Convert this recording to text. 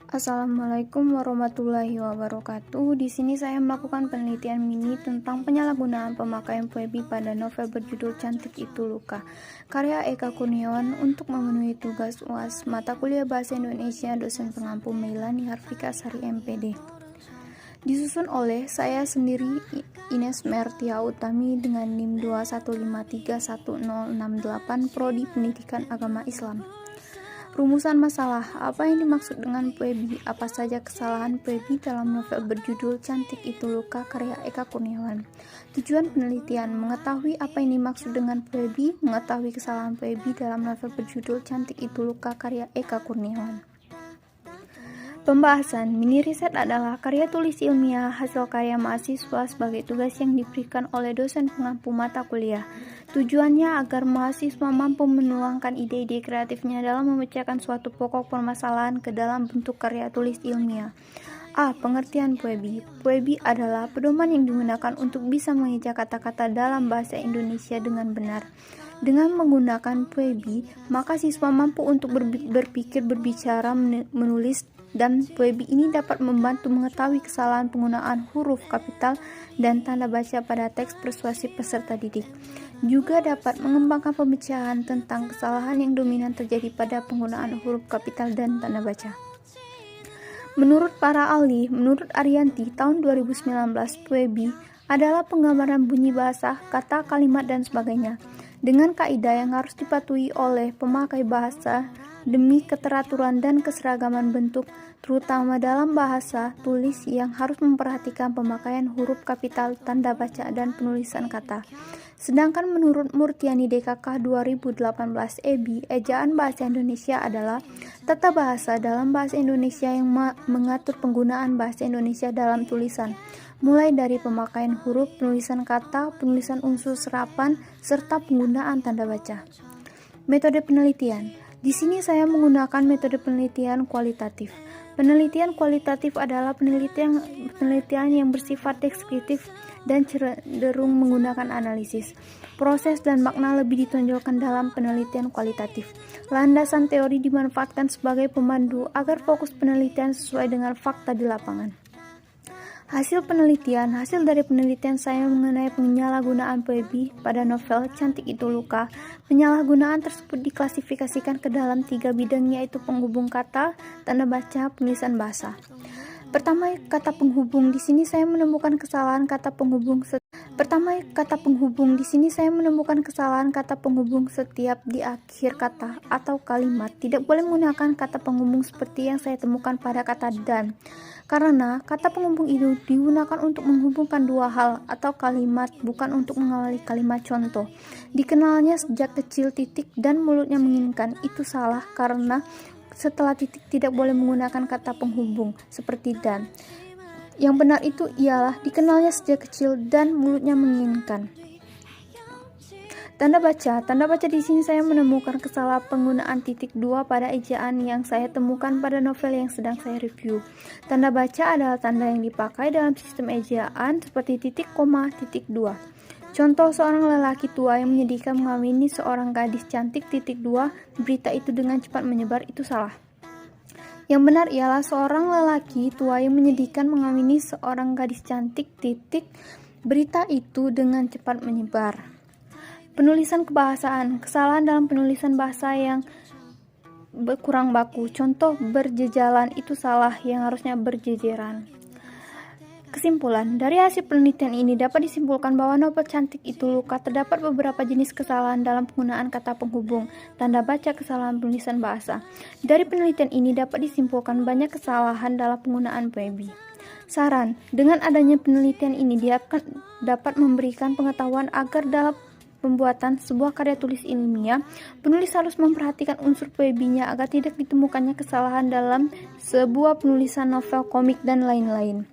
Assalamualaikum warahmatullahi wabarakatuh. Di sini saya melakukan penelitian mini tentang penyalahgunaan pemakaian puebi pada novel berjudul Cantik Itu Luka, karya Eka Kurniawan untuk memenuhi tugas UAS mata kuliah Bahasa Indonesia dosen pengampu Meilani Harvika Sari MPD. Disusun oleh saya sendiri, Ines Mertia Utami, dengan NIM 215310068 Prodi Pendidikan Agama Islam. Rumusan masalah, apa yang dimaksud dengan puebi? Apa saja kesalahan puebi dalam novel berjudul Cantik Itu Luka karya Eka Kurniawan? Tujuan penelitian, mengetahui apa yang dimaksud dengan puebi, mengetahui kesalahan puebi dalam novel berjudul Cantik Itu Luka karya Eka Kurniawan. Pembahasan, mini riset adalah karya tulis ilmiah hasil karya mahasiswa sebagai tugas yang diberikan oleh dosen pengampu mata kuliah. Tujuannya agar mahasiswa mampu menuangkan ide-ide kreatifnya dalam memecahkan suatu pokok permasalahan ke dalam bentuk karya tulis ilmiah. A. Pengertian puebi. Puebi adalah pedoman yang digunakan untuk bisa mengeja kata-kata dalam bahasa Indonesia dengan benar. Dengan menggunakan puebi, maka siswa mampu untuk berpikir, berbicara, menulis, dan puebi ini dapat membantu mengetahui kesalahan penggunaan huruf kapital dan tanda baca pada teks persuasif peserta didik. Juga dapat mengembangkan pemecahan tentang kesalahan yang dominan terjadi pada penggunaan huruf kapital dan tanda baca. Menurut para ahli, menurut Arianti tahun 2019, puebi adalah penggambaran bunyi bahasa, kata, kalimat, dan sebagainya, dengan kaidah yang harus dipatuhi oleh pemakai bahasa demi keteraturan dan keseragaman bentuk, terutama dalam bahasa tulis yang harus memperhatikan pemakaian huruf kapital, tanda baca, dan penulisan kata. Sedangkan menurut Murtiani DKK 2018 EBI, ejaan bahasa Indonesia adalah tata bahasa dalam bahasa Indonesia yang mengatur penggunaan bahasa Indonesia dalam tulisan, mulai dari pemakaian huruf, penulisan kata, penulisan unsur serapan, serta penggunaan tanda baca. Metode penelitian. Di sini saya menggunakan metode penelitian kualitatif. Penelitian kualitatif adalah penelitian yang bersifat deskriptif dan cenderung menggunakan analisis. Proses dan makna lebih ditonjolkan dalam penelitian kualitatif. Landasan teori dimanfaatkan sebagai pemandu agar fokus penelitian sesuai dengan fakta di lapangan. Hasil dari penelitian saya mengenai penyalahgunaan puebi pada novel Cantik Itu Luka. Penyalahgunaan tersebut diklasifikasikan ke dalam 3 bidang, yaitu penghubung kata, tanda baca, penulisan bahasa. Pertama, kata penghubung. Di sini saya menemukan kesalahan kata penghubung setiap di akhir kata atau kalimat. Tidak boleh menggunakan kata penghubung seperti yang saya temukan pada kata dan. Karena kata penghubung itu digunakan untuk menghubungkan dua hal atau kalimat, bukan untuk mengawali kalimat. Contoh, dikenalnya sejak kecil titik dan mulutnya menginginkan. Itu salah karena setelah titik tidak boleh menggunakan kata penghubung seperti dan. Yang benar itu ialah dikenalnya sejak kecil dan mulutnya menginginkan. Tanda baca di sini saya menemukan kesalahan penggunaan titik 2 pada ejaan yang saya temukan pada novel yang sedang saya review. Tanda baca adalah tanda yang dipakai dalam sistem ejaan seperti titik, koma, titik 2. Contoh, seorang lelaki tua yang menyedihkan mengawini seorang gadis cantik, titik 2, berita itu dengan cepat menyebar, itu salah. Yang benar ialah seorang lelaki tua yang menyedihkan mengawini seorang gadis cantik, titik, berita itu dengan cepat menyebar. Penulisan kebahasaan. Kesalahan dalam penulisan bahasa yang kurang baku. Contoh, berjejalan itu salah, yang harusnya berjejeran. Kesimpulan, dari hasil penelitian ini dapat disimpulkan bahwa novel Cantik Itu Luka terdapat beberapa jenis kesalahan dalam penggunaan kata penghubung, tanda baca, kesalahan penulisan bahasa. Dari penelitian ini dapat disimpulkan banyak kesalahan dalam penggunaan puebi. Saran, dengan adanya penelitian ini dapat memberikan pengetahuan agar dalam pembuatan sebuah karya tulis ilmiah, penulis harus memperhatikan unsur puebinya agar tidak ditemukannya kesalahan dalam sebuah penulisan novel, komik, dan lain-lain.